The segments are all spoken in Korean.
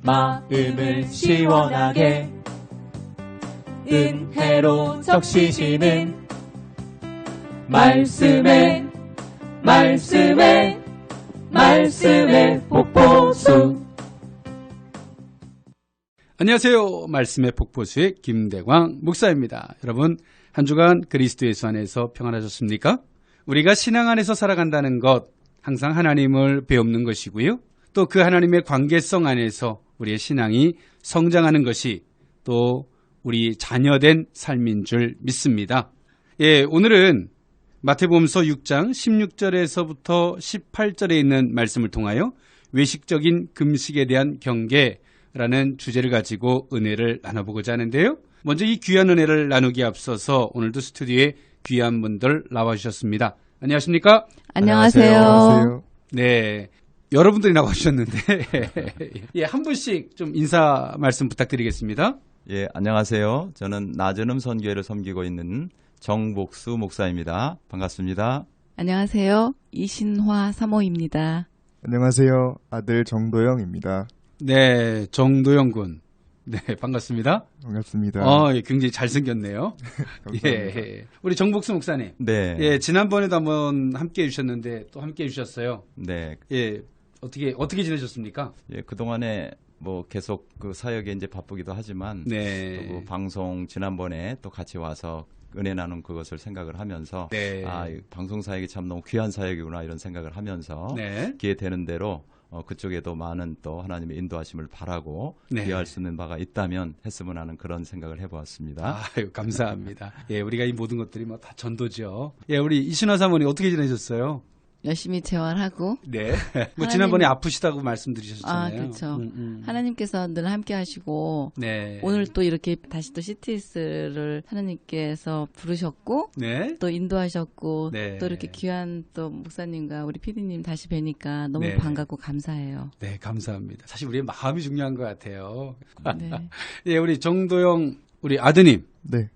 마음을 시원하게 은혜로 적시시는 말씀에 폭포수. 안녕하세요. 말씀의 폭포수의 김대광 목사입니다. 여러분, 한 주간 그리스도 예수 안에서 평안하셨습니까? 우리가 신앙 안에서 살아간다는 것, 항상 하나님을 배우는 것이고요. 또 그 하나님의 관계성 안에서 우리의 신앙이 성장하는 것이 또 우리 자녀된 삶인 줄 믿습니다. 예, 오늘은 마태복음서 6장 16절에서부터 18절에 있는 말씀을 통하여 외식적인 금식에 대한 경계라는 주제를 가지고 은혜를 나눠보고자 하는데요. 먼저 이 귀한 은혜를 나누기에 앞서서 오늘도 스튜디오에 귀한 분들 나와주셨습니다. 안녕하십니까? 안녕하세요. 네, 여러분들이 나와주셨는데 예, 한 분씩 좀 인사 말씀 부탁드리겠습니다. 예, 안녕하세요. 저는 나전음 선교회를 섬기고 있는 정복수 목사입니다. 반갑습니다. 안녕하세요. 이신화 사모입니다. 안녕하세요. 아들 정도영입니다. 네, 정도영 군. 네, 반갑습니다. 반갑습니다. 예, 굉장히 잘생겼네요. 예, 우리 정복수 목사님. 네. 예, 지난번에도 한번 함께 해주셨는데 또 함께 해주셨어요. 네. 예, 어떻게 지내셨습니까? 예, 그동안에 뭐 계속 그 사역에 이제 바쁘기도 하지만 네. 또 그 방송 지난번에 또 같이 와서 은혜 나눈 그것을 생각을 하면서 네. 이 방송 사역이 참 너무 귀한 사역이구나 이런 생각을 하면서 네. 기회 되는 대로 그쪽에도 많은 또 하나님의 인도하심을 바라고 네. 기여할 수 있는 바가 있다면 했으면 하는 그런 생각을 해보았습니다. 아유, 감사합니다. 예, 우리가 이 모든 것들이 뭐 다 전도죠. 예, 우리 이신화 사모님 어떻게 지내셨어요? 열심히 재활하고. 네. 뭐 지난번에 아프시다고 말씀드리셨잖아요. 그렇죠. 하나님께서 늘 함께 하시고. 네. 오늘 또 이렇게 다시 또 CTS를 하나님께서 부르셨고. 네. 또 인도하셨고. 네. 또 이렇게 귀한 또 목사님과 우리 PD님 다시 뵈니까 너무 네. 반갑고 감사해요. 네, 감사합니다. 사실 우리의 마음이 중요한 것 같아요. 네. 예, 우리 정도영, 우리 아드님. 네.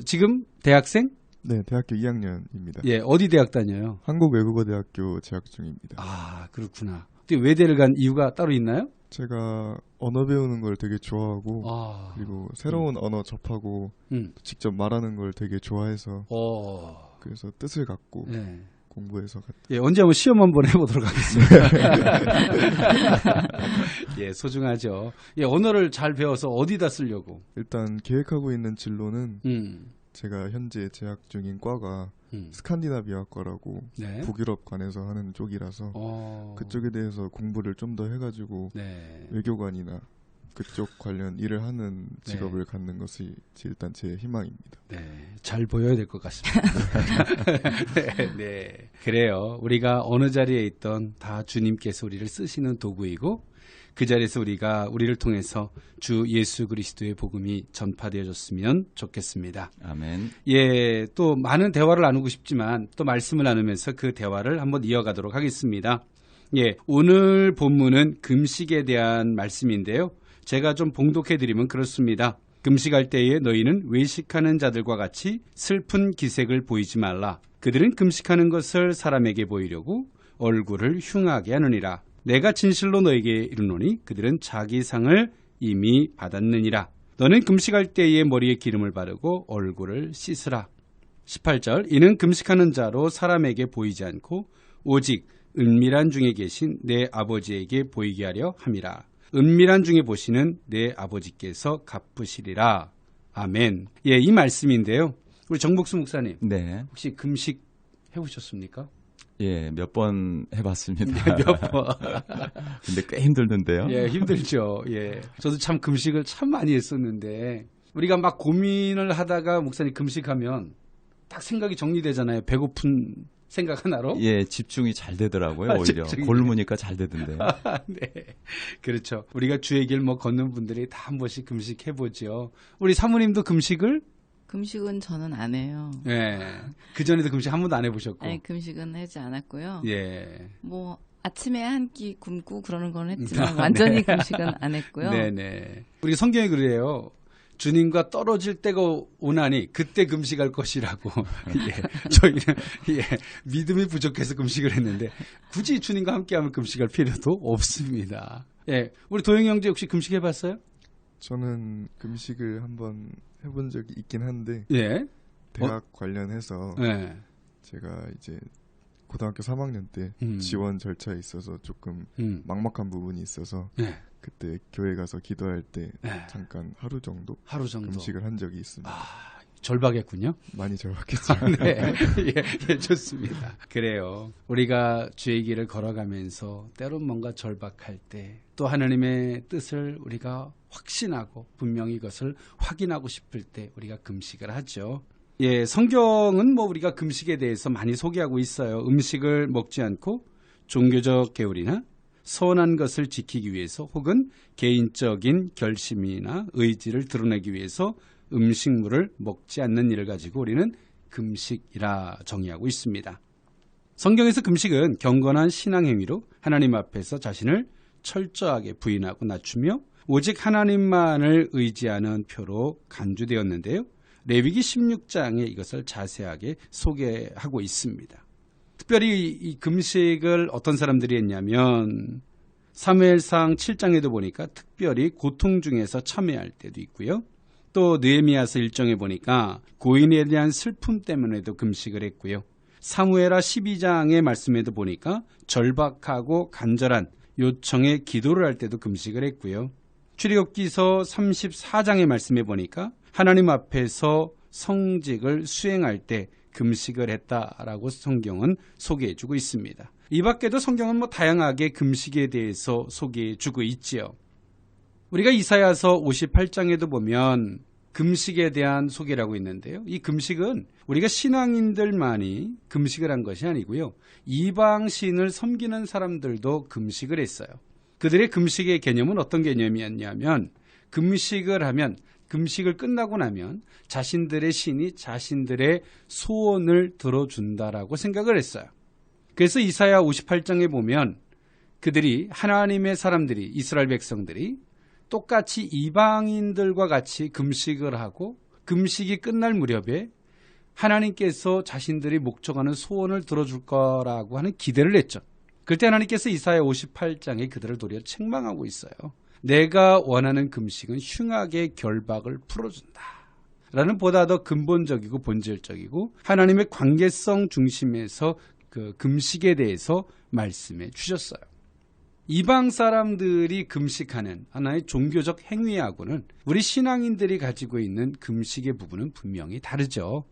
지금 대학생? 네, 대학교 2학년입니다. 예, 어디 대학 다녀요? 한국외국어대학교 재학 중입니다. 아, 그렇구나. 외대를 간 이유가 따로 있나요? 제가 언어 배우는 걸 되게 좋아하고 아, 그리고 새로운 언어 접하고 직접 말하는 걸 되게 좋아해서 그래서 뜻을 갖고 네. 공부해서 예, 언제 한번 시험 한번 해보도록 하겠습니다. 예, 소중하죠. 예, 언어를 잘 배워서 어디다 쓰려고? 일단 계획하고 있는 진로는 제가 현재 재학 중인 과가 스칸디나비아과라고 네. 북유럽관에서 하는 쪽이라서 그쪽에 대해서 공부를 좀 더 해가지고 네. 외교관이나 그쪽 관련 일을 하는 직업을 갖는 것이 일단 제 희망입니다. 네, 잘 보여야 될 것 같습니다. 네, 그래요. 우리가 어느 자리에 있던 다 주님께서 우리를 쓰시는 도구이고 그 자리에서 우리를 통해서 주 예수 그리스도의 복음이 전파되어졌으면 좋겠습니다. 아멘. 예, 또 많은 대화를 나누고 싶지만 또 말씀을 나누면서 그 대화를 한번 이어가도록 하겠습니다. 예, 오늘 본문은 금식에 대한 말씀인데요. 제가 좀 봉독해드리면 그렇습니다. 금식할 때에 너희는 외식하는 자들과 같이 슬픈 기색을 보이지 말라. 그들은 금식하는 것을 사람에게 보이려고 얼굴을 흉하게 하느니라. 내가 진실로 너에게 이르노니 그들은 자기 상을 이미 받았느니라. 너는 금식할 때에 머리에 기름을 바르고 얼굴을 씻으라. 18절 이는 금식하는 자로 사람에게 보이지 않고 오직 은밀한 중에 계신 내 아버지에게 보이게 하려 함이라. 은밀한 중에 보시는 내 아버지께서 갚으시리라. 아멘. 예, 이 말씀인데요. 우리 정복수 목사님. 네. 혹시 금식 해보셨습니까? 예, 몇 번 해봤습니다. 네, 몇 번. 근데 꽤 힘들던데요. 예, 힘들죠. 예. 저도 참 금식을 참 많이 했었는데, 우리가 막 고민을 하다가 목사님 금식하면 딱 생각이 정리되잖아요. 배고픈 생각 하나로. 예, 집중이 잘 되더라고요. 오히려. 골무니까 잘 되던데요. 네. 그렇죠. 우리가 주의 길 걷는 분들이 다 한 번씩 금식해보죠. 우리 사모님도 금식은 저는 안 해요. 예. 그전에도 금식 한 번도 안 해보셨고. 아니, 금식은 하지 않았고요. 예. 뭐, 아침에 한 끼 굶고 그러는 건 했지만, 완전히 네. 금식은 안 했고요. 네네. 우리 성경에 그래요. 주님과 떨어질 때가 오나니 그때 금식할 것이라고. 예, 저희는 믿음이 부족해서 금식을 했는데 굳이 주님과 함께하면 금식할 필요도 없습니다. 예, 우리 도영 형제 혹시 금식 해봤어요? 저는 금식을 한번 해본 적이 있긴 한데 예. 대학 관련해서 예. 제가 이제 고등학교 3학년 때 지원 절차에 있어서 조금 막막한 부분이 있어서 예. 그때 교회 가서 기도할 때 예. 잠깐 하루 정도 금식을 한 적이 있습니다. 절박했군요. 많이 절박했죠. 네, 예, 좋습니다. 그래요. 우리가 주의 길을 걸어가면서 때론 뭔가 절박할 때 또 하나님의 뜻을 우리가 확신하고 분명히 이것을 확인하고 싶을 때 우리가 금식을 하죠. 예, 성경은 뭐 우리가 금식에 대해서 많이 소개하고 있어요. 음식을 먹지 않고 종교적 계율이나 선한 것을 지키기 위해서 혹은 개인적인 결심이나 의지를 드러내기 위해서 음식물을 먹지 않는 일을 가지고 우리는 금식이라 정의하고 있습니다. 성경에서 금식은 경건한 신앙 행위로 하나님 앞에서 자신을 철저하게 부인하고 낮추며 오직 하나님만을 의지하는 표로 간주되었는데요. 레위기 16장에 이것을 자세하게 소개하고 있습니다. 특별히 이 금식을 어떤 사람들이 했냐면 사무엘상 7장에도 보니까 특별히 고통 중에서 참여할 때도 있고요. 또 느헤미야서 1장에 보니까 고인에 대한 슬픔 때문에도 금식을 했고요. 사무엘하 12장의 말씀에도 보니까 절박하고 간절한 요청에 기도를 할 때도 금식을 했고요. 출애굽기서 34장의 말씀에 보니까 하나님 앞에서 성직을 수행할 때 금식을 했다라고 성경은 소개해주고 있습니다. 이 밖에도 성경은 뭐 다양하게 금식에 대해서 소개해주고 있지요. 우리가 이사야서 58장에도 보면 금식에 대한 소개라고 있는데요. 이 금식은 우리가 신앙인들만이 금식을 한 것이 아니고요. 이방신을 섬기는 사람들도 금식을 했어요. 그들의 금식의 개념은 어떤 개념이었냐면 금식을 하면 금식을 끝나고 나면 자신들의 신이 자신들의 소원을 들어준다라고 생각을 했어요. 그래서 이사야 58장에 보면 그들이 하나님의 사람들이 이스라엘 백성들이 똑같이 이방인들과 같이 금식을 하고 금식이 끝날 무렵에 하나님께서 자신들이 목적하는 소원을 들어줄 거라고 하는 기대를 했죠. 그때 하나님께서 이사야 58장에 그들을 도리어 책망하고 있어요. 내가 원하는 금식은 흉악의 결박을 풀어준다. 라는 보다 더 근본적이고 본질적이고 하나님의 관계성 중심에서 그 금식에 대해서 말씀해 주셨어요. 이방 사람들이 금식하는 하나의 종교적 행위하고는 우리 신앙인들이 가지고 있는 금식의 부분은 분명히 다르죠.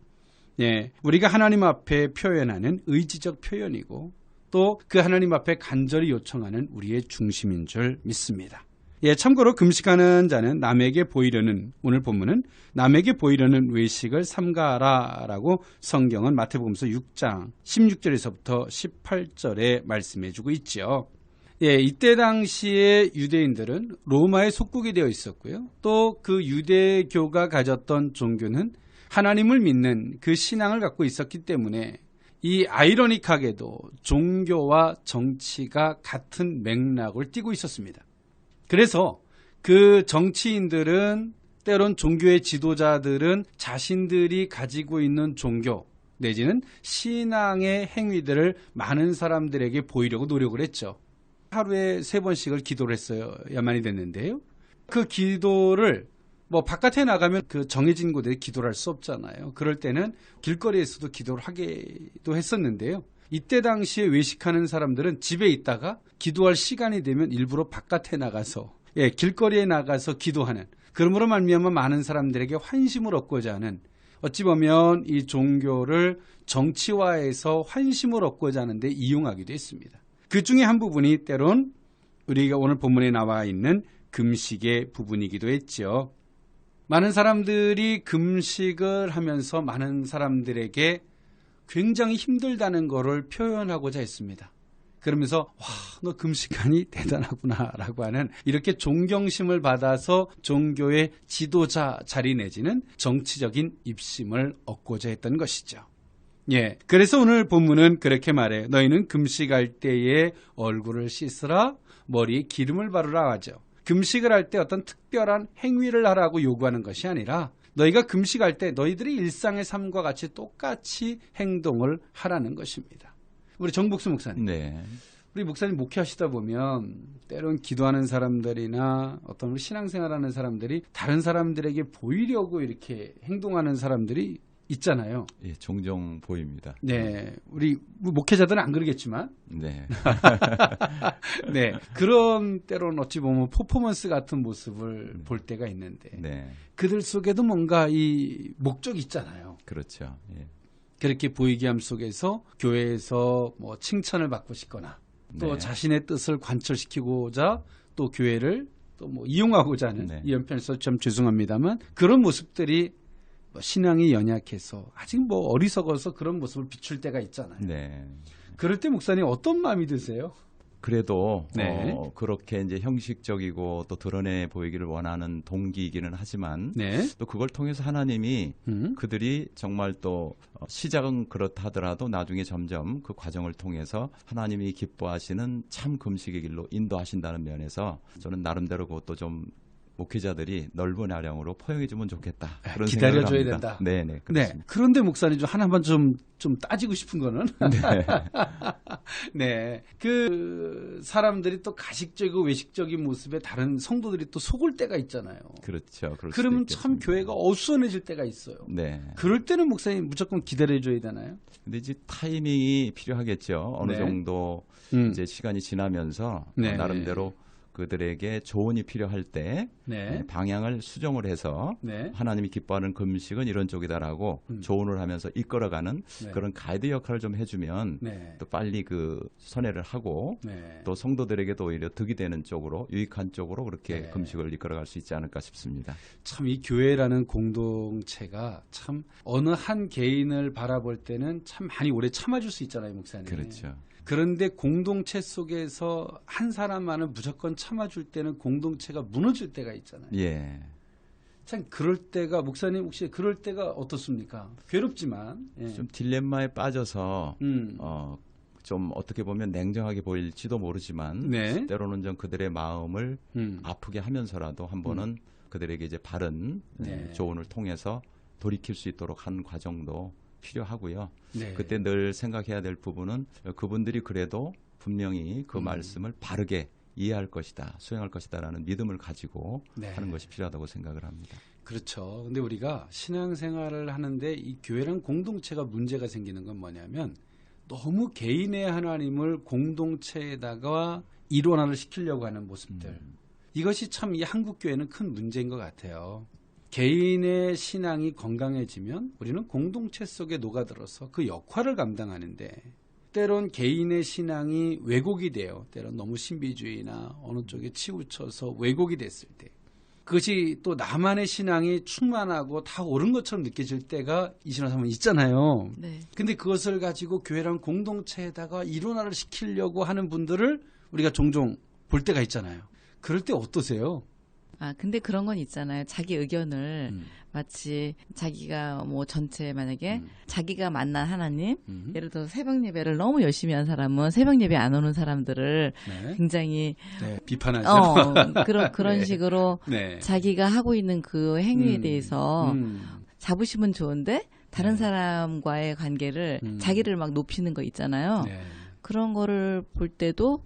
예, 우리가 하나님 앞에 표현하는 의지적 표현이고 또 그 하나님 앞에 간절히 요청하는 우리의 중심인 줄 믿습니다. 예, 참고로 금식하는 자는 남에게 보이려는 오늘 본문은 남에게 보이려는 외식을 삼가라라고 성경은 마태복음서 6장 16절에서부터 18절에 말씀해주고 있죠. 예, 이때 당시에 유대인들은 로마의 속국이 되어 있었고요. 또 그 유대교가 가졌던 종교는 하나님을 믿는 그 신앙을 갖고 있었기 때문에 이 아이러니하게도 종교와 정치가 같은 맥락을 띠고 있었습니다. 그래서 그 정치인들은 때론 종교의 지도자들은 자신들이 가지고 있는 종교 내지는 신앙의 행위들을 많은 사람들에게 보이려고 노력을 했죠. 하루에 3번씩을 기도를 했어야만이 됐는데요. 그 기도를 뭐 바깥에 나가면 그 정해진 곳에 기도를 할 수 없잖아요. 그럴 때는 길거리에서도 기도를 하기도 했었는데요. 이때 당시에 외식하는 사람들은 집에 있다가 기도할 시간이 되면 일부러 바깥에 나가서 길거리에 나가서 기도하는 그러므로 말미암아 많은 사람들에게 환심을 얻고자 하는 어찌 보면 이 종교를 정치화해서 환심을 얻고자 하는데 이용하기도 했습니다. 그 중에 한 부분이 때론 우리가 오늘 본문에 나와 있는 금식의 부분이기도 했죠. 많은 사람들이 금식을 하면서 많은 사람들에게 굉장히 힘들다는 것을 표현하고자 했습니다. 그러면서 와, 너 금식하니 대단하구나 라고 하는 이렇게 존경심을 받아서 종교의 지도자 자리 내지는 정치적인 입심을 얻고자 했던 것이죠. 예, 그래서 오늘 본문은 그렇게 말해요. 너희는 금식할 때에 얼굴을 씻으라, 머리에 기름을 바르라 하죠. 금식을 할 때 어떤 특별한 행위를 하라고 요구하는 것이 아니라 너희가 금식할 때 너희들이 일상의 삶과 같이 똑같이 행동을 하라는 것입니다. 우리 정복수 목사님. 네. 우리 목사님 목회하시다 보면 때론 기도하는 사람들이나 어떤 신앙생활하는 사람들이 다른 사람들에게 보이려고 이렇게 행동하는 사람들이 있잖아요. 예, 종종 보입니다. 네, 우리 목회자들은 안 그러겠지만, 네. 네, 그런 때로는 어찌 보면 퍼포먼스 같은 모습을 볼 때가 있는데, 네. 그들 속에도 뭔가 이 목적이 있잖아요. 그렇죠. 예. 그렇게 보이게 함 속에서 교회에서 뭐 칭찬을 받고 싶거나 또 네. 자신의 뜻을 관철시키고자 또 교회를 또 뭐 이용하고자 하는 네. 이 연편에서 좀 죄송합니다만 그런 모습들이 뭐 신앙이 연약해서 아직 뭐 어리석어서 그런 모습을 비출 때가 있잖아요. 네. 그럴 때 목사님 어떤 마음이 드세요? 그래도 네. 그렇게 이제 형식적이고 또 드러내 보이기를 원하는 동기이기는 하지만 네. 또 그걸 통해서 하나님이 그들이 정말 또 시작은 그렇다 하더라도 나중에 점점 그 과정을 통해서 하나님이 기뻐하시는 참 금식의 길로 인도하신다는 면에서 저는 나름대로 그것도 좀 목회자들이 넓은 아량으로 포용해주면 좋겠다. 그런 기다려줘야 생각을 된다. 합니다. 네네. 네. 그렇습니다. 그런데 목사님 좀 하나만 좀 따지고 싶은 거는 네. 네. 그 사람들이 또 가식적이고 외식적인 모습에 다른 성도들이 또 속을 때가 있잖아요. 그렇죠. 그럴 수도 그러면 참 있겠습니다. 교회가 어수선해질 때가 있어요. 네. 그럴 때는 목사님 무조건 기다려줘야 되나요? 근데 이제 타이밍이 필요하겠죠. 어느 네. 정도 이제 시간이 지나면서 네. 나름대로 그들에게 조언이 필요할 때 네. 방향을 수정을 해서 네. 하나님이 기뻐하는 금식은 이런 쪽이다라고 조언을 하면서 이끌어가는 네. 그런 가이드 역할을 좀 해주면 네. 또 빨리 그 선회를 하고 네. 또 성도들에게도 오히려 득이 되는 쪽으로 유익한 쪽으로 그렇게 네. 금식을 이끌어갈 수 있지 않을까 싶습니다. 참 이 교회라는 공동체가 참 어느 한 개인을 바라볼 때는 참 많이 오래 참아줄 수 있잖아요, 목사님. 그렇죠. 그런데 공동체 속에서 한 사람만을 무조건 참아줄 때는 공동체가 무너질 때가 있잖아요. 예. 참 그럴 때가 목사님 혹시 그럴 때가 어떻습니까? 괴롭지만 예. 좀 딜레마에 빠져서 음. 좀 어떻게 보면 냉정하게 보일지도 모르지만 네. 때로는 좀 그들의 마음을 아프게 하면서라도 한 번은 그들에게 이제 바른 네. 조언을 통해서 돌이킬 수 있도록 하는 과정도 필요하고요. 네. 그때 늘 생각해야 될 부분은 그분들이 그래도 분명히 그 말씀을 바르게 이해할 것이다, 수행할 것이다라는 믿음을 가지고 네. 하는 것이 필요하다고 생각을 합니다. 그렇죠. 근데 우리가 신앙생활을 하는데 이 교회랑 공동체가 문제가 생기는 건 뭐냐면 너무 개인의 하나님을 공동체에다가 일원화를 시키려고 하는 모습들. 이것이 참 이 한국 교회는 큰 문제인 것 같아요. 개인의 신앙이 건강해지면 우리는 공동체 속에 녹아들어서 그 역할을 감당하는데 때론 개인의 신앙이 왜곡이 돼요. 때론 너무 신비주의나 어느 쪽에 치우쳐서 왜곡이 됐을 때 그것이 또 나만의 신앙이 충만하고 다 옳은 것처럼 느껴질 때가 24~3은 있잖아요. 네. 근데 그것을 가지고 교회랑 공동체에다가 일원화를 시키려고 하는 분들을 우리가 종종 볼 때가 있잖아요. 그럴 때 어떠세요? 근데 그런 건 있잖아요. 자기 의견을 마치 자기가 뭐 전체 만약에 자기가 만난 하나님, 예를 들어서 새벽 예배를 너무 열심히 한 사람은 새벽 예배 안 오는 사람들을 네. 굉장히 비판하죠. 그런 네. 식으로 네. 자기가 하고 있는 그 행위에 대해서 자부심은 좋은데 다른 사람과의 관계를 자기를 막 높이는 거 있잖아요. 네. 그런 거를 볼 때도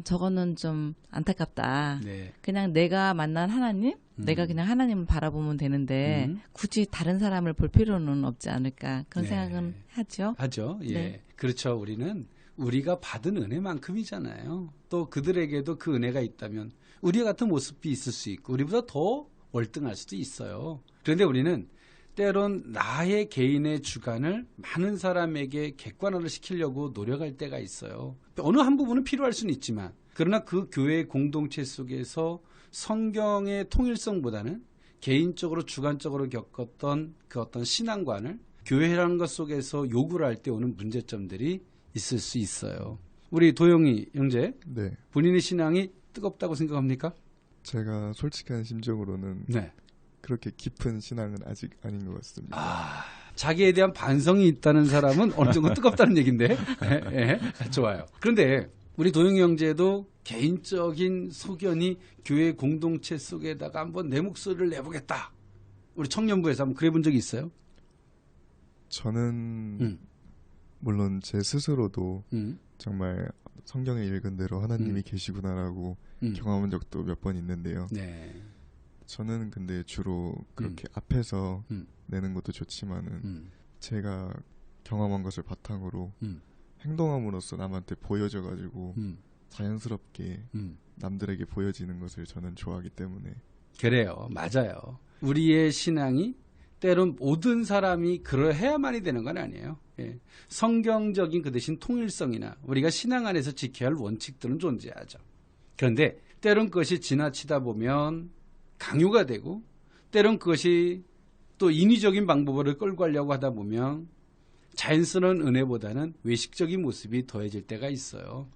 저거는 좀 안타깝다. 네. 그냥 내가 만난 하나님, 내가 그냥 하나님을 바라보면 되는데 굳이 다른 사람을 볼 필요는 없지 않을까 그런 네. 생각은 하죠. 하죠. 예. 네. 그렇죠. 우리는 우리가 받은 은혜만큼이잖아요. 또 그들에게도 그 은혜가 있다면 우리 같은 모습이 있을 수 있고 우리보다 더 월등할 수도 있어요. 그런데 우리는 때론 나의 개인의 주관을 많은 사람에게 객관화를 시키려고 노력할 때가 있어요. 어느 한 부분은 필요할 수는 있지만 그러나 그 교회 공동체 속에서 성경의 통일성보다는 개인적으로 주관적으로 겪었던 그 어떤 신앙관을 교회라는 것 속에서 요구를 할 때 오는 문제점들이 있을 수 있어요. 우리 도영이 형제, 네. 본인의 신앙이 뜨겁다고 생각합니까? 제가 솔직한 심정으로는 네. 그렇게 깊은 신앙은 아직 아닌 것 같습니다. 자기에 대한 반성이 있다는 사람은 어느 정도 뜨겁다는 얘기인데. 예, 좋아요. 그런데 우리 도영이 형제도 개인적인 소견이 교회 공동체 속에다가 한번 내 목소리를 내보겠다. 우리 청년부에서 한번 그래 본 적이 있어요? 저는 물론 제 스스로도 정말 성경에 읽은 대로 하나님이 계시구나라고 경험한 적도 몇 번 있는데요. 네. 저는 근데 주로 그렇게 앞에서 내는 것도 좋지만은 제가 경험한 것을 바탕으로 행동함으로써 남한테 보여져가지고 자연스럽게 남들에게 보여지는 것을 저는 좋아하기 때문에. 그래요. 맞아요. 우리의 신앙이 때론 모든 사람이 그러해야만이 되는 건 아니에요. 예. 성경적인 그 대신 통일성이나 우리가 신앙 안에서 지켜야 할 원칙들은 존재하죠. 그런데 때론 그것이 지나치다 보면 강요가 되고 때론 그것이 또 인위적인 방법으로 끌고 가려고 하다 보면 자연스러운 은혜보다는 외식적인 모습이 더해질 때가 있어요.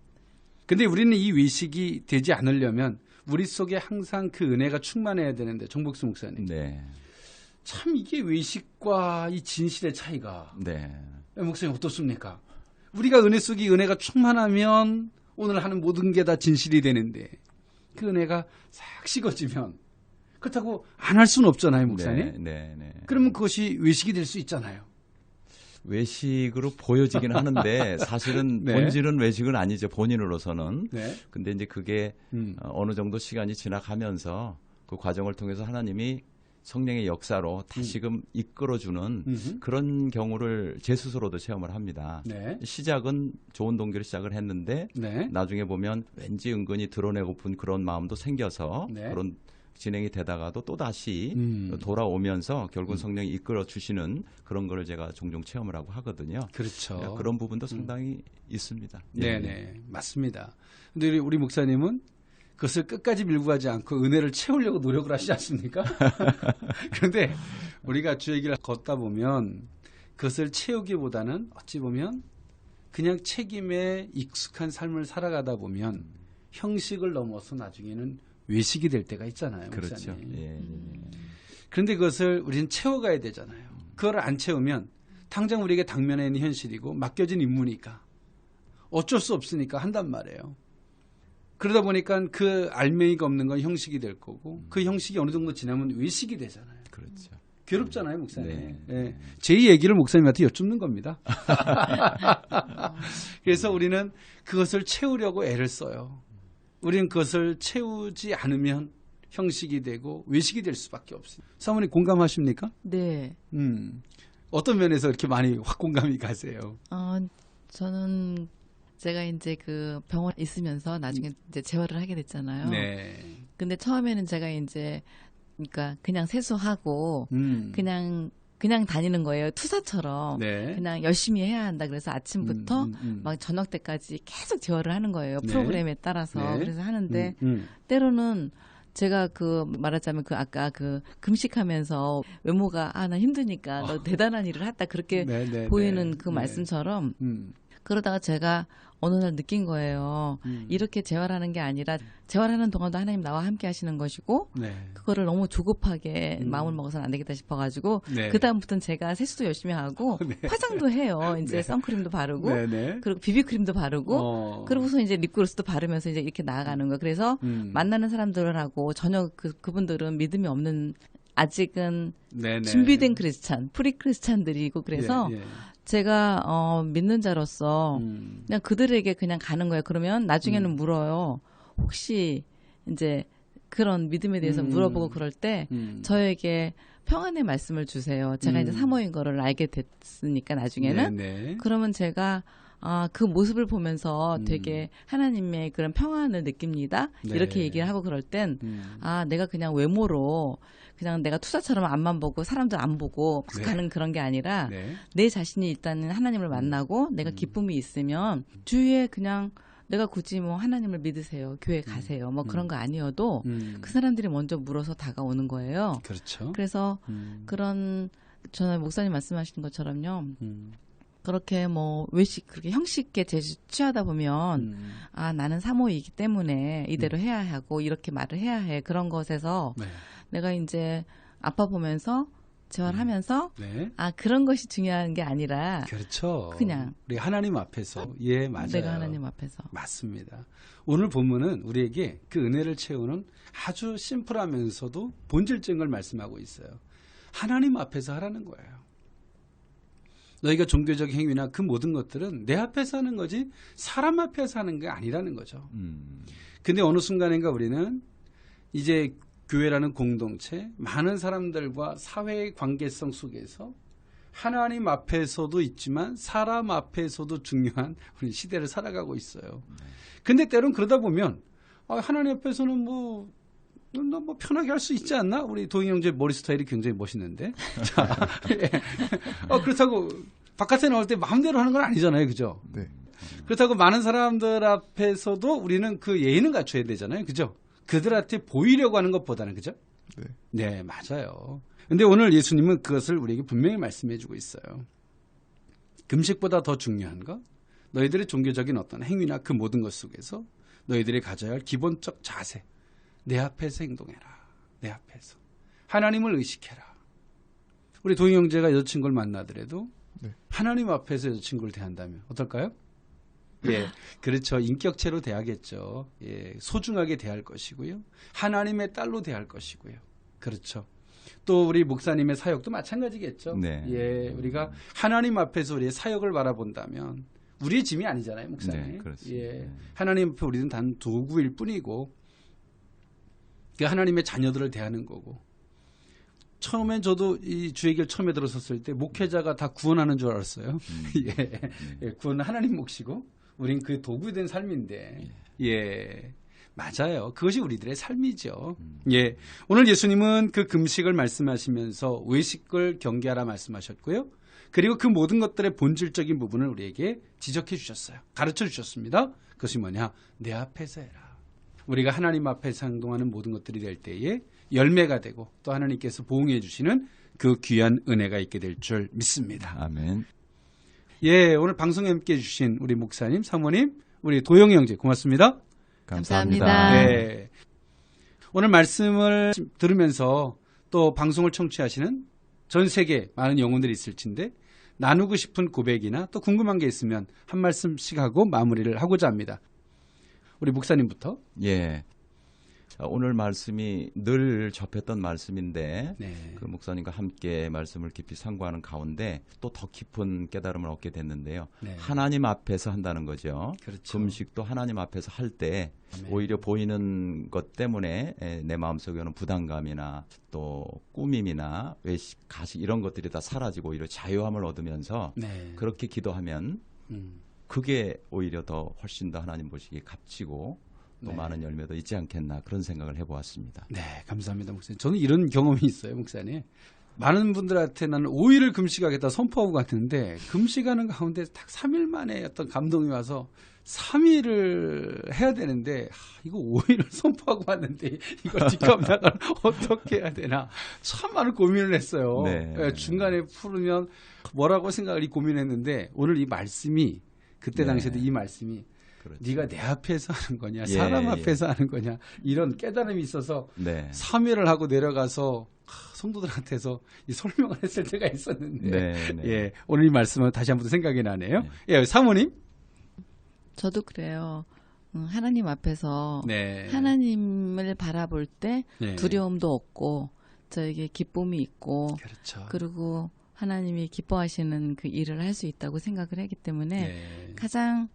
근데 우리는 이 외식이 되지 않으려면 우리 속에 항상 그 은혜가 충만해야 되는데 정복수 목사님. 네. 참 이게 외식과 이 진실의 차이가. 네. 목사님 어떻습니까? 우리가 은혜 속에 은혜가 충만하면 오늘 하는 모든 게 다 진실이 되는데 그 은혜가 싹 식어지면 그렇다고 안 할 수는 없잖아요, 목사님. 네. 그러면 그것이 외식이 될 수 있잖아요. 외식으로 보여지긴 하는데 사실은 네. 본질은 외식은 아니죠. 본인으로서는. 네. 근데 이제 그게 어느 정도 시간이 지나가면서 그 과정을 통해서 하나님이 성령의 역사로 다시금 이끌어주는 그런 경우를 제 스스로도 체험을 합니다. 네. 시작은 좋은 동기로 시작을 했는데 네. 나중에 보면 왠지 은근히 드러내고픈 그런 마음도 생겨서 네. 그런 진행이 되다가도 또 다시 돌아오면서 결국 성령이 이끌어 주시는 그런 거를 제가 종종 체험을 하고 하거든요. 그렇죠. 그런 부분도 상당히 있습니다. 네네, 맞습니다. 근데 우리 목사님은 그것을 끝까지 밀고 가지 않고 은혜를 채우려고 노력을 하시지 않습니까? 그런데 우리가 주의 길을 걷다 보면 그것을 채우기보다는 어찌 보면 그냥 책임에 익숙한 삶을 살아가다 보면 형식을 넘어서 나중에는 외식이 될 때가 있잖아요. 그렇죠. 목사님. 예. 그런데 그것을 우리는 채워가야 되잖아요. 그걸 안 채우면 당장 우리에게 당면에 있는 현실이고 맡겨진 임무니까 어쩔 수 없으니까 한단 말이에요. 그러다 보니까 그 알맹이가 없는 건 형식이 될 거고 그 형식이 어느 정도 지나면 외식이 되잖아요. 그렇죠. 괴롭잖아요, 목사님. 네. 네. 제 얘기를 목사님한테 여쭙는 겁니다. 그래서 우리는 그것을 채우려고 애를 써요. 우리는 그것을 채우지 않으면 형식이 되고 외식이 될 수밖에 없어요. 사모님 공감하십니까? 네. 어떤 면에서 이렇게 많이 확 공감이 가세요? 저는 제가 이제 그 병원 있으면서 나중에 이제 재활을 하게 됐잖아요. 네. 근데 처음에는 제가 이제 그러니까 그냥 세수하고 그냥 다니는 거예요. 투사처럼. 네. 그냥 열심히 해야 한다. 그래서 아침부터 막 저녁 때까지 계속 재활을 하는 거예요. 네. 프로그램에 따라서. 네. 그래서 하는데 때로는 제가 그 말하자면 그 아까 그 금식하면서 외모가 나 힘드니까 너 대단한 일을 했다. 그렇게 보이는 그 말씀처럼 그러다가 제가 어느 날 느낀 거예요. 이렇게 재활하는 게 아니라 재활하는 동안도 하나님 나와 함께 하시는 것이고 그거를 너무 조급하게 마음을 먹어서는 안 되겠다 싶어가지고 그다음부터는 제가 세수도 열심히 하고 화장도 해요. 이제 선크림도 바르고 그리고 비비크림도 바르고 그러고서 이제 립글로스도 바르면서 이제 이렇게 나아가는 거예요. 그래서 만나는 사람들하고 전혀 그분들은 믿음이 없는 아직은 준비된 크리스찬, 프리 크리스찬들이고 그래서 제가 믿는 자로서 그냥 그들에게 그냥 가는 거예요. 그러면 나중에는 물어요. 혹시 이제 그런 믿음에 대해서 물어보고 그럴 때 저에게 평안의 말씀을 주세요. 제가 이제 사모인 거를 알게 됐으니까 나중에는 그러면 제가 그 모습을 보면서 되게 하나님의 그런 평안을 느낍니다. 이렇게 얘기를 하고 그럴 땐 내가 그냥 외모로 그냥 내가 투사처럼 앞만 보고 사람들 안 보고 막 가는 그런 게 아니라 내 자신이 일단은 하나님을 만나고 내가 기쁨이 있으면 주위에 그냥 내가 굳이 뭐 하나님을 믿으세요. 교회 가세요. 뭐 그런 거 아니어도 그 사람들이 먼저 물어서 다가오는 거예요. 그렇죠. 그래서 그런 저는 목사님 말씀하신 것처럼요. 그렇게 뭐 외식 그렇게 형식 있게 취하다 보면 나는 사모이기 때문에 이대로 해야 하고 이렇게 말을 해야 해. 그런 것에서 내가 이제 아파 보면서 재활하면서 그런 것이 중요한 게 아니라 그렇죠. 그냥 우리 하나님 앞에서 맞아요. 내가 하나님 앞에서 맞습니다. 오늘 본문은 우리에게 그 은혜를 채우는 아주 심플하면서도 본질적인 걸 말씀하고 있어요. 하나님 앞에서 하라는 거예요. 너희가 종교적 행위나 그 모든 것들은 내 앞에서 하는 거지 사람 앞에서 하는 게 아니라는 거죠. 근데 어느 순간인가 우리는 이제 교회라는 공동체, 많은 사람들과 사회의 관계성 속에서 하나님 앞에서도 있지만 사람 앞에서도 중요한 우리 시대를 살아가고 있어요. 근데 때론 그러다 보면 하나님 앞에서는 뭐 편하게 할 수 있지 않나? 우리 도희 형제 머리 스타일이 굉장히 멋있는데. 자, 예. 그렇다고 바깥에 나올 때 마음대로 하는 건 아니잖아요. 그죠? 네. 그렇다고 많은 사람들 앞에서도 우리는 그 예의는 갖춰야 되잖아요. 그죠? 그들한테 보이려고 하는 것보다는, 그죠? 네. 네, 맞아요. 근데 오늘 예수님은 그것을 우리에게 분명히 말씀해 주고 있어요. 금식보다 더 중요한 거, 너희들의 종교적인 어떤 행위나 그 모든 것 속에서 너희들이 가져야 할 기본적 자세, 내 앞에서 행동해라. 내 앞에서. 하나님을 의식해라. 우리 도희 형제가 여자친구를 만나더라도 네. 하나님 앞에서 여자친구를 대한다면 어떨까요? 예, 그렇죠. 인격체로 대하겠죠. 예, 소중하게 대할 것이고요. 하나님의 딸로 대할 것이고요. 그렇죠. 또 우리 목사님의 사역도 마찬가지겠죠. 네. 예, 우리가 하나님 앞에서 우리의 사역을 바라본다면 우리의 짐이 아니잖아요, 목사님. 네, 그렇습니다. 예, 하나님 앞에 우리는 단 도구일 뿐이고, 그 하나님의 자녀들을 대하는 거고. 처음엔 저도 이 주의 길 처음에 들어섰을 때 목회자가 다 구원하는 줄 알았어요. 예, 구원은 하나님 몫이고 우린 그 도구 된 삶인데, 예, 맞아요. 그것이 우리들의 삶이죠. 예, 오늘 예수님은 그 금식을 말씀하시면서 외식을 경계하라 말씀하셨고요. 그리고 그 모든 것들의 본질적인 부분을 우리에게 지적해 주셨어요. 가르쳐 주셨습니다. 그것이 뭐냐? 내 앞에서 해라. 우리가 하나님 앞에서 행동하는 모든 것들이 될 때에 열매가 되고 또 하나님께서 보응해 주시는 그 귀한 은혜가 있게 될 줄 믿습니다. 아멘. 예, 오늘 방송에 함께 해주신 우리 목사님, 사모님, 우리 도영이 형제 고맙습니다. 감사합니다. 네. 오늘 말씀을 들으면서 또 방송을 청취하시는 전 세계 많은 영혼들이 있을 텐데 나누고 싶은 고백이나 또 궁금한 게 있으면 한 말씀씩 하고 마무리를 하고자 합니다. 우리 목사님부터. 예. 오늘 말씀이 늘 접했던 말씀인데 네. 그 목사님과 함께 말씀을 깊이 상고하는 가운데 또 더 깊은 깨달음을 얻게 됐는데요. 네. 하나님 앞에서 한다는 거죠. 그렇죠. 금식도 하나님 앞에서 할 때 아멘. 오히려 보이는 것 때문에 내 마음속에 오는 부담감이나 또 꾸밈이나 외식, 가식 이런 것들이 다 사라지고 오히려 자유함을 얻으면서 네. 그렇게 기도하면 그게 오히려 더 훨씬 더 하나님 보시기에 값지고 또 네. 많은 열매도 있지 않겠나 그런 생각을 해보았습니다. 네, 감사합니다, 목사님. 저는 이런 경험이 있어요, 목사님. 많은 분들한테 나는 5일을 금식하겠다 선포하고 갔는데 금식하는 가운데 딱 3일 만에 어떤 감동이 와서 3일을 해야 되는데 이거 5일을 선포하고 왔는데 이걸 뒷감당을 어떻게 해야 되나 참 많은 고민을 했어요. 네. 중간에 풀으면 뭐라고 생각을 고민했는데 오늘 이 말씀이 그때 네. 당시에도 이 말씀이 그렇죠. 네가 내 앞에서 하는 거냐 예, 사람 예. 앞에서 하는 거냐 이런 깨달음이 있어서 네. 3일을 하고 내려가서 성도들한테서 이 설명을 했을 때가 있었는데 네, 네. 예, 오늘 이 말씀은 다시 한번 생각이 나네요. 예, 사모님. 저도 그래요. 하나님 앞에서 네. 하나님을 바라볼 때 네. 두려움도 없고 저에게 기쁨이 있고 그렇죠. 그리고 하나님이 기뻐하시는 그 일을 할 수 있다고 생각을 하기 때문에 네. 가장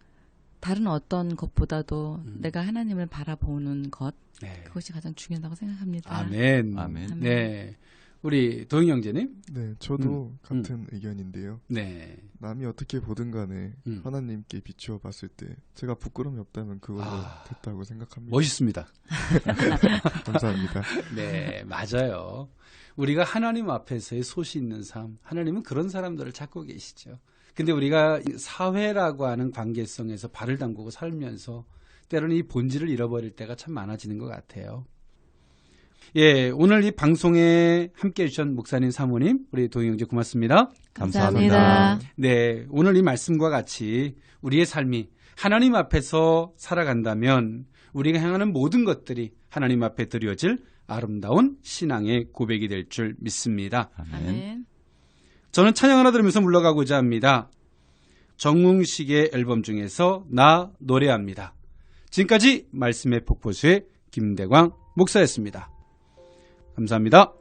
다른 어떤 것보다도 내가 하나님을 바라보는 것 네. 그것이 가장 중요하다고 생각합니다. 아멘. 아멘. 네. 우리 도영 형제님. 네, 저도 같은 의견인데요. 네. 남이 어떻게 보든 간에 음. 하나님께 비추어 봤을 때 제가 부끄러움이 없다면 그걸로 됐다고 생각합니다. 멋있습니다. 감사합니다. 네, 맞아요. 우리가 하나님 앞에서의 소시 있는 삶, 하나님은 그런 사람들을 찾고 계시죠. 근데 우리가 사회라고 하는 관계성에서 발을 담그고 살면서 때로는 이 본질을 잃어버릴 때가 참 많아지는 것 같아요. 예, 오늘 이 방송에 함께 해주신 목사님, 사모님, 우리 도영형제 고맙습니다. 감사합니다. 네, 오늘 이 말씀과 같이 우리의 삶이 하나님 앞에서 살아간다면 우리가 향하는 모든 것들이 하나님 앞에 드려질 아름다운 신앙의 고백이 될 줄 믿습니다. 아멘. 저는 찬양 하나 들으면서 물러가고자 합니다. 정웅식의 앨범 중에서 나 노래합니다. 지금까지 말씀의 폭포수의 김대광 목사였습니다. 감사합니다.